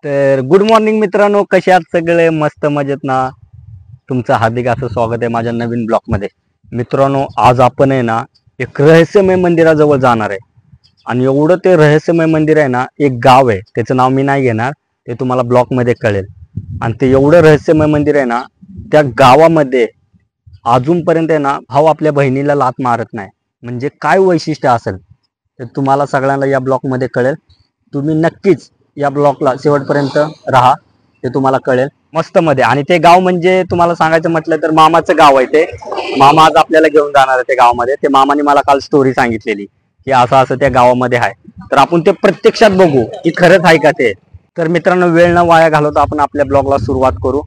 तर good morning मित्रांनो, कसे आहात सगळे? मस्त मजेत ना? तुमचं हार्दिक असं स्वागत आहे माझ्या नवीन ब्लॉग मध्ये. मित्रांनो, आज आपण आहे ना एक रहस्यमय मंदिराजवळ जाणार आहे. आणि एवढं ते रहस्यमय मंदिर आहे ना, एक गाव आहे, त्याचं नाव मी नाही घेणार, ते तुम्हाला ब्लॉग मध्ये कळेल. आणि ते एवढं रहस्यमय मंदिर आहे ना, त्या गावामध्ये अजूनपर्यंत आहे ना भाऊ आपल्या बहिणीला लात मारत नाही. म्हणजे काय वैशिष्ट्य असेल ते तुम्हाला सगळ्यांना या ब्लॉग मध्ये कळेल. तुम्ही नक्कीच या ब्लॉगला शेवटपर्यंत राहा, ते तुम्हाला कळेल मस्त मध्ये. आणि ते गाव म्हणजे तुम्हाला सांगायचं म्हटलं तर मामाचं गाव आहे ते. मामा आज आपल्याला घेऊन जाणार आहे ते गावामध्ये. ते मामाने मला काल स्टोरी सांगितलेली की असं असं त्या गावामध्ये आहे. तर आपण ते प्रत्यक्षात बघू की खरंच आहे का ते. तर मित्रांनो, वेळ न वाया घालवता आपण आपल्या ब्लॉगला सुरुवात करू.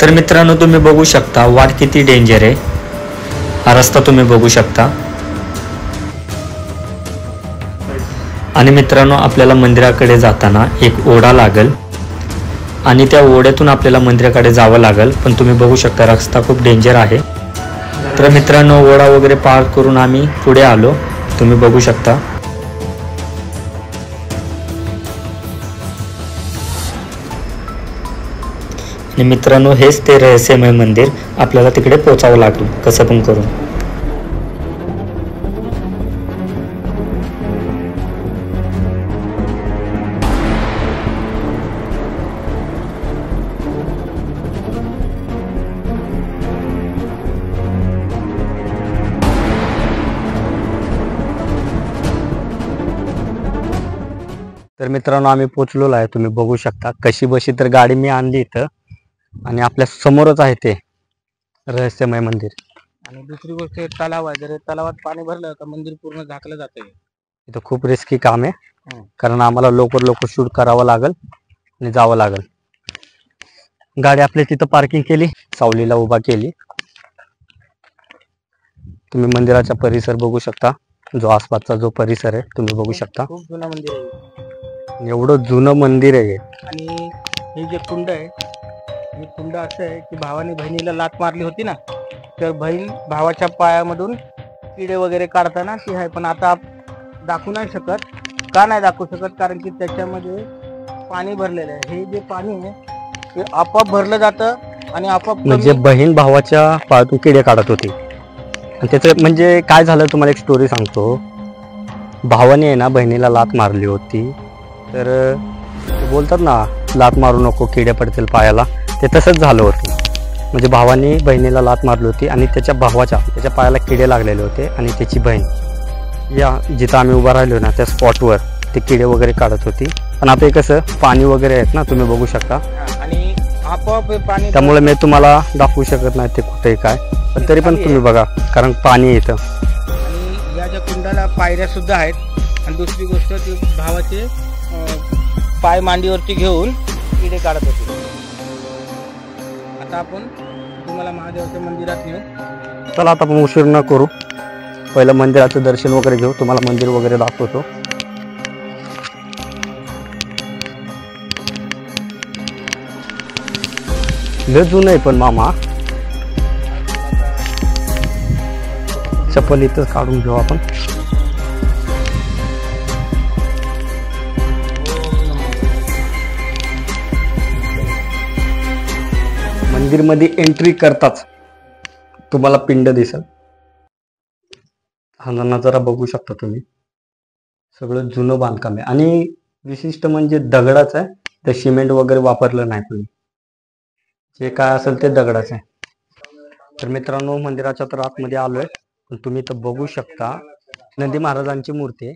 तर मित्रांनो, तुम्ही बघू शकता वाट किती डेंजर आहे. हा रस्ता तुम्ही बघू शकता. आणि मित्रांनो, आपल्याला मंदिराकडे जाताना एक ओढा लागेल आणि त्या ओढ्यातून आपल्याला मंदिराकडे जावं लागेल. पण तुम्ही बघू शकता रस्ता खूप डेंजर आहे. तर मित्रांनो, ओढा वगैरे पार करून आम्ही पुढे आलो, तुम्ही बघू शकता. आणि मित्रांनो, हेच ते रहस्यमय मंदिर. आपल्याला तिकडे पोचावं लागेल कसं पण करून. तर मित्रांनो, आम्ही पोचलेलो आहे, तुम्ही बघू शकता. कशी बशी तर गाडी मी आणली इथं आणि आपल्या समोरच आहे ते रहस्यमय मंदिर. आणि दुसरी गोष्ट, तलाव आहे. जर तलावात पाणी भरलं तर मंदिर पूर्ण झाकलं जातं. इथं खूप रिस्की काम आहे, कारण आम्हाला लवकर शूट करावं लागेल आणि जावं लागेल. गाडी आपल्या तिथं पार्किंग केली, सावलीला उभा केली. तुम्ही मंदिराचा परिसर बघू शकता, जो आसपासचा जो परिसर आहे तुम्ही बघू शकता. खूप जुनं मंदिर आहे, एवढं जुनं मंदिर आहे. आणि हे जे कुंड आहे, हे कुंड असं आहे की भावाने बहिणीला लात मारली होती ना, तर बहीण भावाच्या पायामधून किडे वगैरे काढताना ती आहे. पण आता दाखवू नाही शकत. का नाही दाखवू शकत? कारण की त्याच्यामध्ये पाणी भरलेलं आहे. हे जे पाणी आहे ते आपोआप भरलं जातं आणि आपोआप म्हणजे बहीण भावाच्या पायातून किडे काढत होती. आणि त्याचं म्हणजे काय झालं तुम्हाला एक स्टोरी सांगतो. भावाने आहे ना बहिणीला लात मारली होती. तर बोलतात ना, लात मारू नको किडे पडतील पायाला, ते तसंच झालं होतं. म्हणजे भावाने बहिणीला लात मारली होती आणि त्याच्या पायाला किडे लागलेले होते. आणि त्याची बहीण या जिथं आम्ही उभा राहिलो ना त्या स्पॉटवर ते किडे वगैरे काढत होती. पण आता हे कसं पाणी वगैरे आहेत ना, तुम्ही बघू शकता, आणि आपोआप पाणी, त्यामुळे मी तुम्हाला दाखवू शकत नाही ते कुठे काय. पण तरी पण तुम्ही बघा, कारण पाणी येतं. आणि या ज्या कुंडाला पायऱ्या सुद्धा आहेत. आणि दुसरी गोष्ट, ते भावाचे पाय मांडीवरती घेऊन किडे काढत होते. आता आपण तुम्हाला महादेवाच्या मंदिरात नेऊ. चला, आता आपण उशीर न करू, पहिलं मंदिराचं दर्शन वगैरे घेऊ, तुम्हाला मंदिर वगैरे दाखवतो. लय जुनं आहे पण मामा. चप्पल इथंच काढून घेऊ आपण. मंदिरमध्ये एंट्री करताच तुम्हाला पिंड दिसेल. हा नजारा बघू शकता तुम्ही. सगळं जुनं बांधकाम आहे आणि विशिष्ट म्हणजे दगडाच आहे. तर सिमेंट वगैरे वापरलं नाही तुम्ही, जे काय असेल ते दगडाच आहे. तर मित्रांनो, मंदिराच्या तर आतमध्ये आलोय. पण तुम्ही तर बघू शकता नंदी महाराजांची मूर्ती आहे.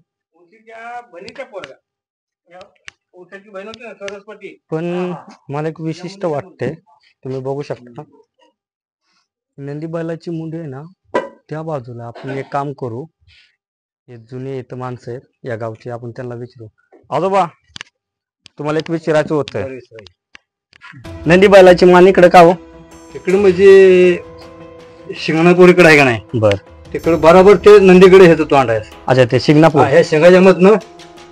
उषाची बहीण होती ना सरस्वती. पण मला एक विशिष्ट वाटते, तुम्ही बघू शकता नंदी बैलाची मुंडी आहे ना त्या बाजूला. आपण एक काम करू, हे जुने इथं माणसं आहेत या गावची, आपण त्यांना विचारू. आजोबा तुम्हाला एक विचारायचं होतं, नंदी बैलाची मान इकडे का हो? तिकडे म्हणजे शिंगणापूर इकडे आहे का नाही, बर तिकडे बरोबर ते नंदीकडे येतो तोंड आहे. अच्छा, ते शिंगणापूर. ह्या शेंगाच्या मधनं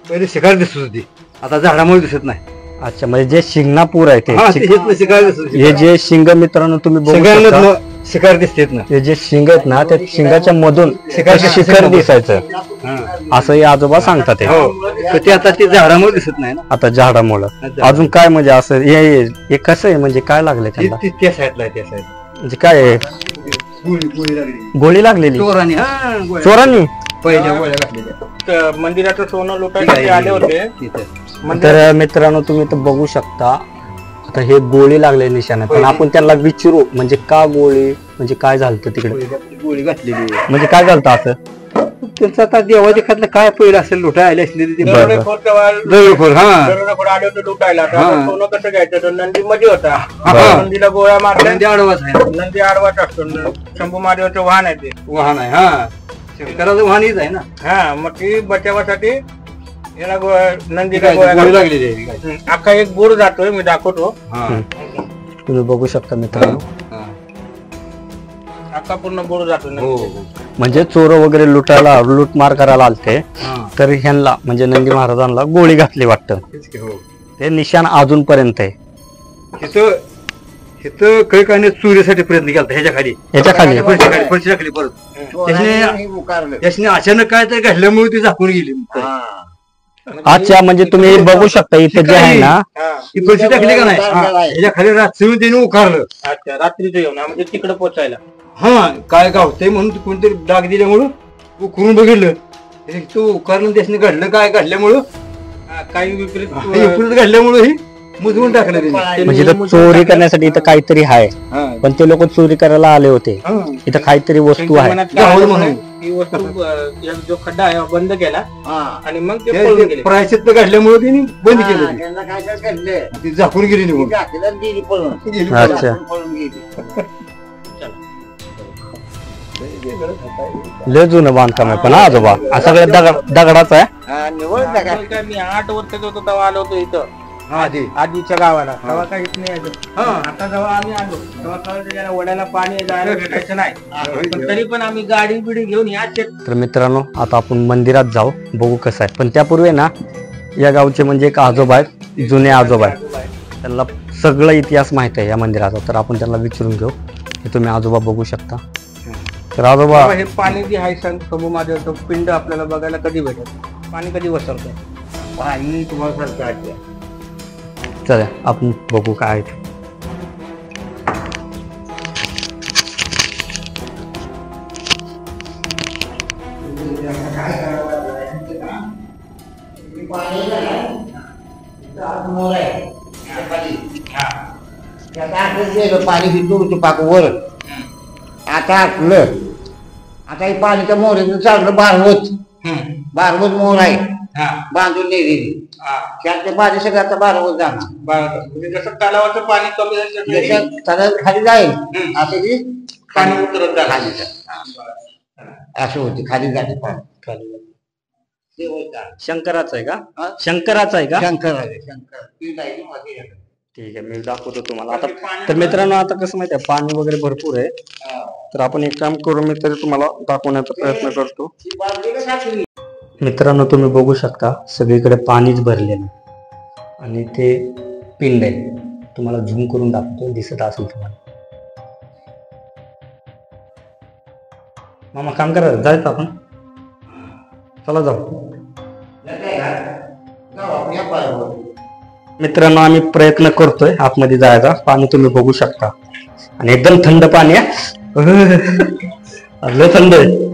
पहिले शिकार दिसत होती, आता झाडामुळे दिसत नाही. अच्छा, म्हणजे जे शिंगणापूर आहे ते हा, ते हेच शिकार दिसत होती. हे जे शिंग मित्रांनो तुम्ही बघू शकता, शेंगांमधनं शिकार दिसतेत ना. हे जे शिंग आहेत ना त्या शिंगाच्या मधून शिकार शिखर दिसायचं हा. असं हे आजोबा सांगतात ते. हो, तर ते आता ते झाडामुळे दिसत नाही ना. आता झाडामुळं अजून काय म्हणजे असं हे कसं आहे, म्हणजे काय लागले त्यांना, त्या साईडला आहे, त्या साईड म्हणजे काय आहे? गोळी लागली गोळी लागलेली चोरांनी. हा, गोळ्या. चोरांनी. पहिल्या गोळ्या घातलेल्या तर मंदिराचं सोनं लुटायसाठी आले होते. तिथं. तर मित्रांनो तुम्ही तर बघू शकता, आता हे गोळी लागले निशाणा, पण आपण त्यांना विचारू म्हणजे का गोळी, म्हणजे काय झालं तिकडे, गोळी घातलेली म्हणजे काय झालं असं. त्यांचं आता देवाच्या खातलं काय पहिलं असेल लुटाय आले असलेली ते. बरं. दगडखोर. हा, आले होते लुटायला. तर हा. आपण सोनं कसं घ्यायचं, तर नंदी मध्ये होता. हा. नंदीला गोळ्या मारल्या, नंदी आडवाच आहे, नंदी आडवाच असतो. शंभू महादेवाचं वाहन आहे ते. वाहन आहे. हा, शंकराचं वाहन हीच आहे ना. हा, मग ती बचावासाठी याला नंदीला काय, गोळ्या गोळी घातल्या. लागलेली आहे काय? अख्खा एक बोर जातोय, मी दाखवतो. हा, तुम्ही बघू शकता मित्रांनो, हा. अख्खा पूर्ण बोर जातोय. हो, म्हणजे चोर वगैरे लुटायला लूटमार करायला आलते, हा. तर ह्यांना म्हणजे नंदी महाराजांना गोळी घातली वाटतं. तेच की, हो. ते निशाण अजूनपर्यंत आहे. इथं काही काही चोरीसाठी प्रयत्न केला ह्याच्या खाली, याच्या खाली फरशी खाली परत. त्याने अचानक काय तर घडल्यामुळे ती झाकून गेली. अच्छा, म्हणजे तुम्ही बघू शकता इथे जे आहे ना, ती फरशी टाकली का नाही, हा, ह्याच्या खाली रात्री त्याने उकारलं. अच्छा, रात्रीचं येऊन म्हणजे तिकडे पोचायला. हा, काय गावतंय म्हणून कोणतरी डाग दिल्यामुळं उकरून बघितलं, तू उकारलं त्याने घडलं काय घडल्यामुळं, काही विपरीत विपरीत घडल्यामुळं ही मुजवून टाकलं त्याने. म्हणजे इथं चोरी करण्यासाठी इथं काहीतरी आहे, हा. पण ते लोक चोरी करायला आले होते. हा. इथं काहीतरी वस्तू आहे. मनात गावलं काय म्हणून. ही वस्तू जो खड्डा आहे बंद केला हा. आणि मग ते पळून गेले. प्रायश्चित्त घडल्यामुळे त्यांनी बंद केलं ते. ती झाकून गेली निघून. अच्छा, लय जुनं बांधकाम आहे पण आजोबा, सगळं दगडाचं आहे. काय मी 8 वर्षाचा होतो तेव्हा आलो होतो इथं हा, ते. आजीच्या गावाला. तेव्हा काहीच नाही यायचं. आता जेव्हा आम्ही आलो तेव्हा कळलं त्याला वड्याला पाणी जायला भेटायचं नाही. पण तरी पण आम्ही गाडी बिडी घेऊन या तर मित्रांनो आता आपण मंदिरात जाऊ, बघू कसं आहे. पण त्यापूर्वी ना या गावचे म्हणजे एक आजोबा आहेत, जुने आजोबा आहेत, त्यांना सगळं इतिहास माहित आहे या मंदिराचा. तर आपण त्यांना विचारून घेऊ. हे तुम्ही आजोबा बघू शकता. तर आजोबा, हे पाणी जे आहे शंभू महादेवाचं पिंड आपल्याला बघायला कधी भेटेल, पाणी कधी वसरतं? पाणी तुम्हाला सांगतो, चला आपण बघू काय आहे ते. पाणी हिंदू पाक वर आता आटलं. आता हे पाणीच्या मोहरीचं चांगलं बारवत मोहर आहे बांधून नेलेली. त्यातले पाणी सगळं आता बारवत जाणार. म्हणजे जसं तलावाचं पाणी कमी झालं तलाव खाली जाईल असं की पाणी उतरत जाईल. खाली असं होते, खाली जाते पाणी. शंकराचं आहे का? शंकराचं आहे का? शंकर आहे, शंकर ती जायची मध्ये. ठीक आहे, मी दाखवतो तुम्हाला आता. तर मित्रांनो आता कसं माहिती आहे, पाणी वगैरे भरपूर आहे. तर आपण एक काम करू, मी तरी तुम्हाला दाखवण्याचा प्रयत्न करतो. मित्रांनो तुम्ही बघू शकता सगळीकडे पाणीच भरलेलं आणि ते पिंड आहे. तुम्हाला झूम करून दाखवतो, दिसत असेल तुम्हाला. मामा काम करा, जायचं आपण, चला जाऊ. मित्रांनो आम्ही प्रयत्न करतोय आतमध्ये जायचा. पाणी तुम्ही बघू शकता आणि एकदम थंड पाणी आहे, लय थंड आहे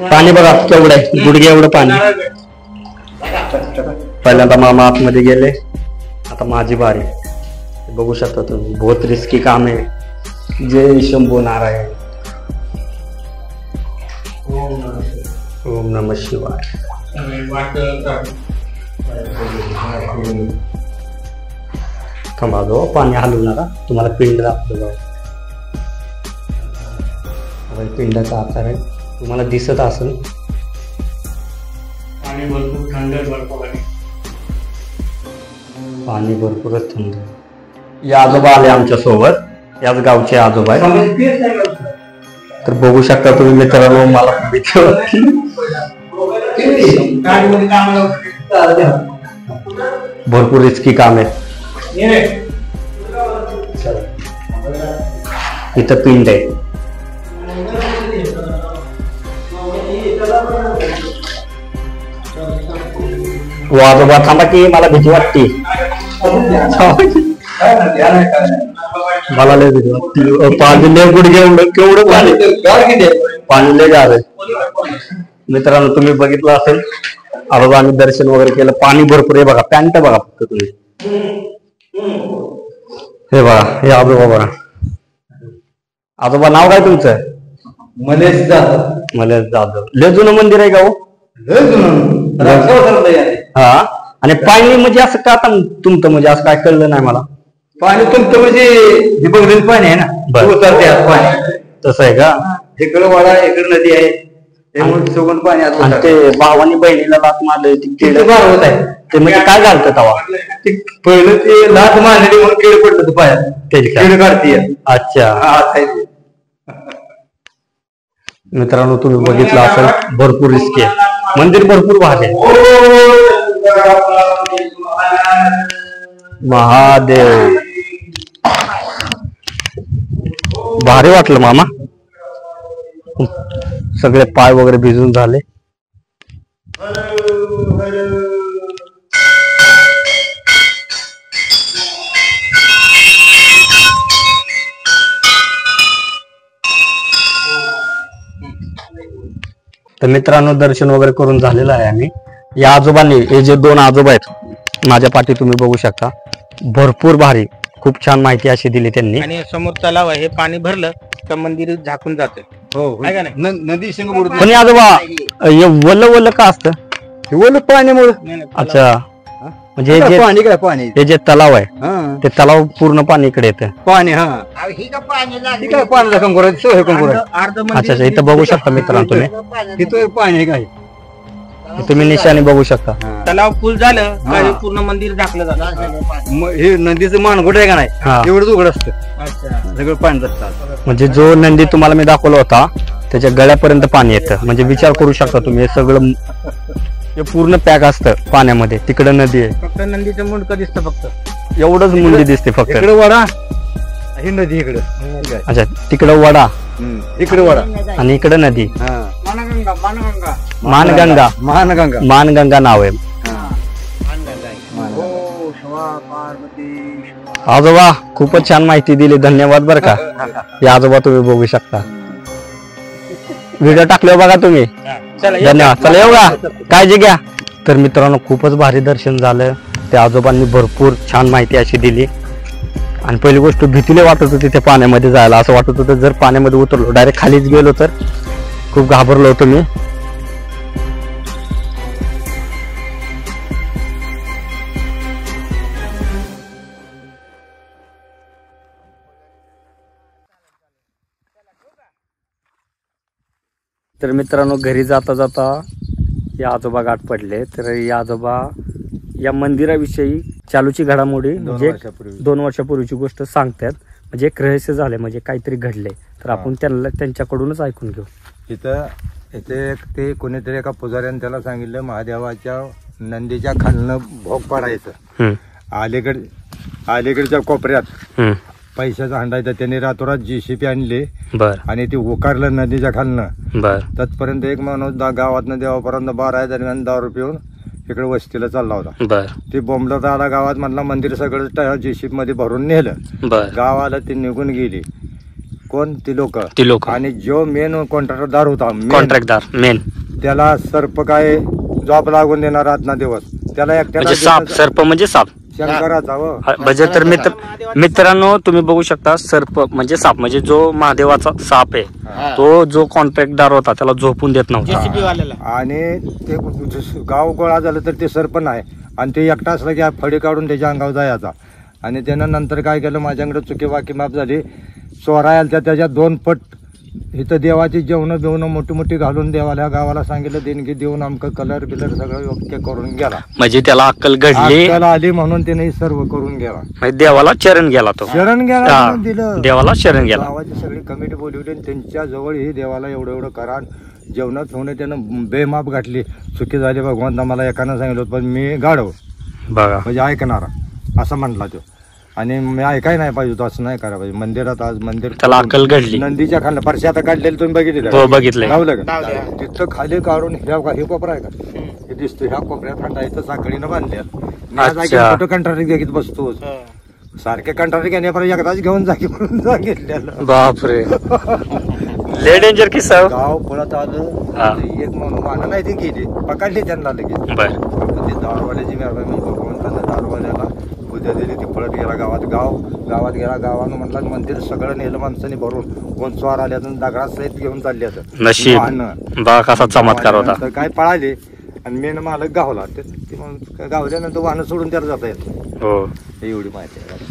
पाणी. बघा केवढं आहे, गुडघे एवढं पाणी. पहिल्यांदा मामा आतमध्ये गेले, आता माझी बारी. बघू शकता तुम्ही, बहुत रिस्की काम आहे. जय शंभू नारायण. ओम नमः शिवाय. थांबा जो पाणी हलवू नका, तुम्हाला पिंड दाखवतो बघा. पिंडाचा आकार आहे, तुम्हाला दिसत असेल. पाणी भरपूर थंड आहे बर्फ पाणी. पाणी भरपूरच थंड. या आजोबा आले आमच्या सोबत, याच गावचे आजोबा आहेत. तर बघू शकता तुम्ही मित्रांनो, मला भीती वाटली. भरपूर रिस्की काम आहे. इथं पिंड आहे. वो आजोबा थांबा की मला भीती वाटते. मला लय भीती वाटते. पाणी लय गुडघे एवढं केवढं पाणी लय गार आहे. मित्रांनो तुम्ही बघितलं असेल, आजोबा आम्ही दर्शन वगैरे केलं. पाणी भरपूर आहे बघा. पॅन्ट बघा फक्त तुम्ही. हे बघा, हे आजोबा बघा. आजोबा नाव काय तुमचं? मलेश जाधव. मलेश जाधव. लय जुनं मंदिर आहे का हो? हा. आणि पाणी म्हणजे असं का तुमचं, म्हणजे असं काय कळलं नाही मला. पाणी तुमचं म्हणजे बघलेलं पाणी आहे ना, पाणी तसं आहे का? इकडं वाडा, इकडं नदी आहे, त्यामुळे सगळं पाणी. आणि ते भावानी बहिणीला लात मारले होत आहे ते, म्हणजे काय झालं तेव्हा? पहिलं ते लाट मारलेली म्हणून केळ पडलं होतं पायात, त्याची केळ काढते. अच्छा. मित्रांनो तुम्ही बघितलं असेल, भरपूर रिस्की आहे. मंदिर भरपूर भाग आहे. महादेव. भारी वाटलं मामा. सगळे पाय वगैरे भिजून झाले. तर मित्रांनो दर्शन वगैरे करून झालेलं आहे आम्ही. या आजोबांनी, हे जे दोन आजोबा आहेत माझ्या पाठी तुम्ही बघू शकता, भरपूर भारी खूप छान माहिती अशी दिली त्यांनी. आणि समोर तलाव आहे, हे पाणी भरलं तर मंदिर झाकून जाते. हो, आहे का नाही? नदी संग बुडून. पण हे आजोबा हे वल्ल का असतं? पाण्यामुळे. नाही, नाही, तलाव. अच्छा. म्हणजे हे जे पाणी काय पाणी हे जे तलाव आहे, हा ते तलाव पूर्ण पाणी इकडे येतं. पाणी. हा ही का पाणी लागली? ठीक आहे, पाण्याचा काम करायचं, सोय काम करायचं. अर्ध अच्छा अच्छा. इथं बघू शकता मित्रांनो तुम्ही, इथं पाणी आहे काय? तुम्ही निशाणी बघू शकता. तलाव फुल झालं का हे पूर्ण मंदिर झाकलं जातं. हे नदीचं मानगोट आहे का नाही, हा. एवढंच उघड असतं, अच्छा. सगळं पाणी असतं. म्हणजे जो नंदी तुम्हाला मी दाखवला होता त्याच्या गळ्यापर्यंत पाणी येतं. म्हणजे विचार करू शकता तुम्ही, हे सगळं हे पूर्ण पॅक असतं पाण्यामध्ये. तिकडं नदी आहे, फक्त नंदीचं मुंडकं दिसतं फक्त. एवढंच मुंडी दिसते फक्त. इकडे वडा, ही नदी इकडं. अच्छा, तिकडं वडा इकडे वडा आणि इकडं नदी. हा. मानगंगा. महानगंगा. मानगंगा नाव आहे. आजोबा खूपच छान माहिती दिली, धन्यवाद बरं का. या आजोबा तुम्ही बघू शकता, व्हिडिओ टाकल्यावर बघा तुम्ही. धन्यवाद. चला येऊ का, काळजी घ्या. तर मित्रांनो खूपच भारी दर्शन झालं. त्या आजोबांनी भरपूर छान माहिती अशी दिली. आणि पहिली गोष्ट भीतीला वाटत होती त्या पाण्यामध्ये जायला. असं वाटत होतं जर पाण्यामध्ये उतरलो, डायरेक्ट खालीच गेलो तर खूप घाबरलो होतो मी. तर मित्रांनो घरी जाता जाता या आजोबा गाठ पडले. तर या आजोबा या मंदिराविषयी चालूची घडामोडी म्हणजे 2 वर्षापूर्वीची गोष्ट सांगतात. म्हणजे एक रहस्य झाले, म्हणजे काहीतरी घडले. तर आपण त्यांच्याकडूनच ऐकून घेऊ. इथे ते कोणीतरी एका पुजाऱ्याने त्याला सांगितलं महादेवाच्या नंदीच्या खालनं भोग पाडायचं. अलीकडच्या कोपऱ्यात पैशाचा हंडायचा. त्यांनी रातोरात JCB आणली आणि ती उकारलं नदीच्या खालनं. तत्पर्यंत एक माणूस गावातनं देवापर्यंत 12 दरम्यान दारू पिऊन इकडे वस्तीला चालला होता. ती बोंबलत आला गावात, म्हटलं मंदिर सगळं JCB मध्ये भरून नेलं. गावाला ती निघून गेली. कोण? ती लोक. आणि जो मेन कॉन्ट्रॅक्टरदार होता, मेन त्याला सर्प काय जॉब लागून देणार रात ना दिवस. त्याला एकट्याला सर्प म्हणजे साप. शंकराचा हो. बजेट तर मित्रांनो तुम्ही बघू शकता सर्प म्हणजे साप म्हणजे जो महादेवाचा साप आहे तो जो कॉन्ट्रॅक्टदार होता त्याला झोपून देत नव्हता JCB वाल्याला आणि ते गाव गोळा झालं तर ते सरपण आहे आणि ते एकटा असलं की फडी काढून त्याच्या अंगावर जायचा आणि त्यानं नंतर काय केलं माझ्याकडे चुकी वाकी माफ झाली चोरा आल्या त्याच्या 2 पट इथं देवाची जेवणं बिवणं मोठी मोठी घालून देवाला गावाला सांगितलं देणगी देऊन आमकं कलर बिलर सगळं योग्य करून गेला म्हणजे त्याला अक्कल घडली अक्कल आली म्हणून त्याने सर्व करून गेला म्हणजे देवाला शरण गेला तो शरण गेला हा, म्हणून दिलं देवाला शरण गेला गावाची सगळी कमिटी बोलवली आणि त्यांच्या जवळ ही देवाला एवढं एवढं करा जेवणात ठेवणे त्यानं बेमाप घातली चुकी झाली भगवंता मला एकानं सांगितलं होतं पण मी गाढव बघा म्हणजे ऐकणारा असं म्हटला तो आणि मी ऐकाय नाही पाहिजे होतं असं नाही करा पाहिजे मंदिरात आज मंदिर त्याला अक्कल घडली नंदीच्या खाली परशी आता काढलेलं तुम्ही बघितलं हो बघितलंय लावलं का तिथं खाली काढून हे कोपरा आहे का हे दिसतो ह्या कोपऱ्यात हंडा इथं साखळीनं बांधल्या कुठं कंटारी घेत बसतो सारखे कंटारी घेण्यापर्यंत एकदाच घेऊन जागी म्हणून सांगितलेलं बापरे लय डेंजर किस्सा गाव पळत आलं एक म्हणून मानं नाही ती गेली पकडली त्यांना लगेच बर ते दारवाल्याची मेहरबानी भगवंतानं दारवाल्याला उद्या दिली ती पळत गेला गावात गेला गावानं म्हटलं मंदिर सगळं नेलं माणसाने भरून कोण स्वार आल्या दगडा सहित घेऊन चालली असं नशीब बा कसा चमत्कार होता काय पळाले आणि मेन मालक गावला ते गावल्यानंतर वाहनं सोडून त्याला जाता येत हो एवढी माहिती आहे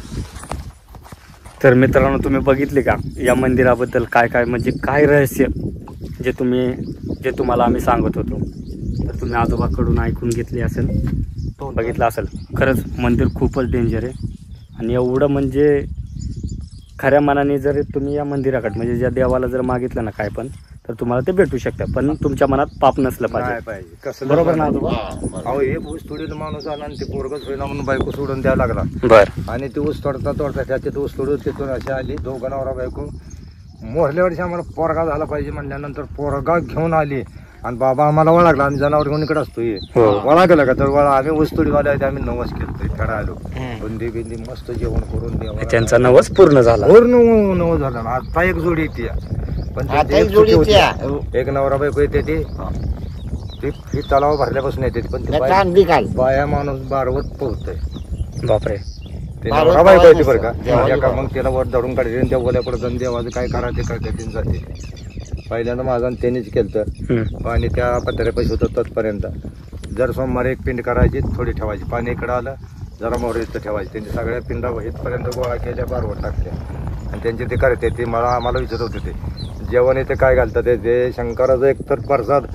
तर मित्रांनो तुम्ही बघितले का या मंदिराबद्दल काय काय म्हणजे काय रहस्य जे तुम्हाला आम्ही सांगत होतो तर तुम्ही आजोबाकडून ऐकून घेतले असेल बघितलं असेल खरंच मंदिर खूपच डेंजर आहे आणि एवढं म्हणजे खऱ्या मनाने जर तुम्ही या मंदिराकडे म्हणजे ज्या देवाला जर मागितलं ना काय पण तर तुम्हाला ते भेटू शकतं पण तुमच्या मनात पाप नसलं पाहिजे कसं बरोबर ना आजोबा अहो हे ऊस तोडीत माणूस आला आणि ते पोरगच होईना म्हणून बायको सोडून द्यायला लागला बर आणि ते ऊस तोडता त्याच्यात ऊस तोडून तिथून अशी आली दोघं नवरा बायको मोरल्या वर्षी आम्हाला पोरगा झाला पाहिजे म्हणल्यानंतर पोरगा घेऊन आली आणि बाबा आम्हाला वळागला आम्ही जनावर घेऊन इकडे असतो वळा गेला का तर वळा आम्ही ऊस तोडीवाले आम्ही नवस केलं फेडा आलो बुंदी बिंदी मस्त जेवण करून देवा त्यांचा नवस पूर्ण झाला पूर्ण नवस झाला ना आता एक जोडी येते पण एक नवरा बायको येते ती तलाव भरल्यापासून येते पण बाया माणूस बारवत पोहतय बापरे ते नवरा बायको येते बरं का मग त्याला वर धरून काढते त्या ओल्या पडत देवाचं काय करा ते करते जाते पहिल्यांदा माझा त्यांनीच केलं आणि त्या पत्र्या पैसे होतं तत्पर्यंत जर सोमवारी एक पिंड करायची थोडी ठेवायची पाणी इकडं आलं जरा मोहर इथं ठेवायची त्यांनी सगळ्या पिंडा इथपर्यंत गोळा केल्या बारवर टाकल्या आणि त्यांचे ते करते ते आम्हाला विचारत होते ते जेवण इथे काय घालतात ते शंकराचं एक तर प्रसाद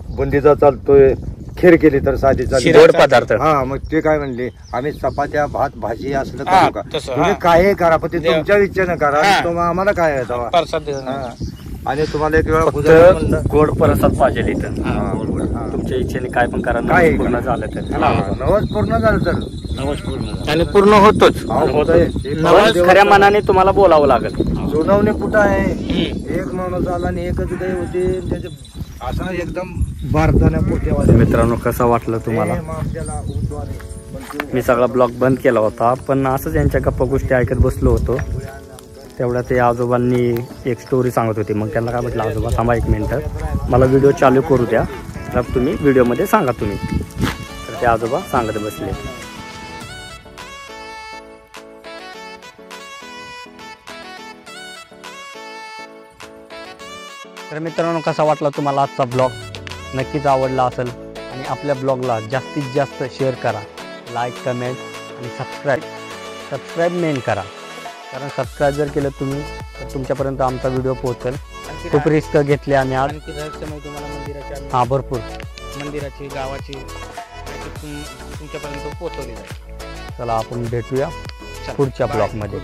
बुंदीचा चालतोय खीर केली तर साधी गोड पदार्थ हा मग ते काय म्हणले आम्ही चपात्या भात भाजी असलं करू का तुम्ही काय करा पण ते तुमच्या इच्छेनं करा आम्हाला काय आणि तुम्हाला एक वेळा गोड प्रसाद पाहिजे इथं तुमच्या इच्छेने काय पण करा काय पूर्ण झालं तर नवस पूर्ण झालं तर आणि पूर्ण होतोच खऱ्या मनाने तुम्हाला बोलावं लागेल सोनवणे कुठं आहे एक माणूस आला आणि एकच गाय होती त्याचे असा एकदम भारताने पोट्यावाले मित्रांनो कसं वाटलं तुम्हाला मी सगळा ब्लॉग बंद केला होता पण असंच यांच्या गप्पा गोष्टी ऐकत बसलो होतो तेवढ्या ते आजोबांनी एक स्टोरी सांगत होती मग त्यांना काय म्हटलं आजोबा थांबा 1 मिनिट मला व्हिडिओ चालू करू द्या तर तुम्ही व्हिडिओमध्ये सांगा तुम्ही तर ते आजोबा सांगत बसले तर मित्रांनो कसा वाटला तुम्हाला आजचा ब्लॉग नक्कीच आवडला असेल आणि आपल्या ब्लॉगला जास्तीत जास्त शेअर करा लाईक कमेंट आणि सबस्क्राईब मेन करा कारण सबस्क्राईब जर केलं तुम्ही तर तुमच्यापर्यंत आमचा व्हिडिओ पोहोचेल खूप रिस्क घेतले आम्ही आज रहस्यमय तुम्हाला मंदिराच्या हां भरपूर मंदिराची गावाची तुमच्यापर्यंत पोहोचवली जाईल चला आपण भेटूया पुढच्या ब्लॉगमध्ये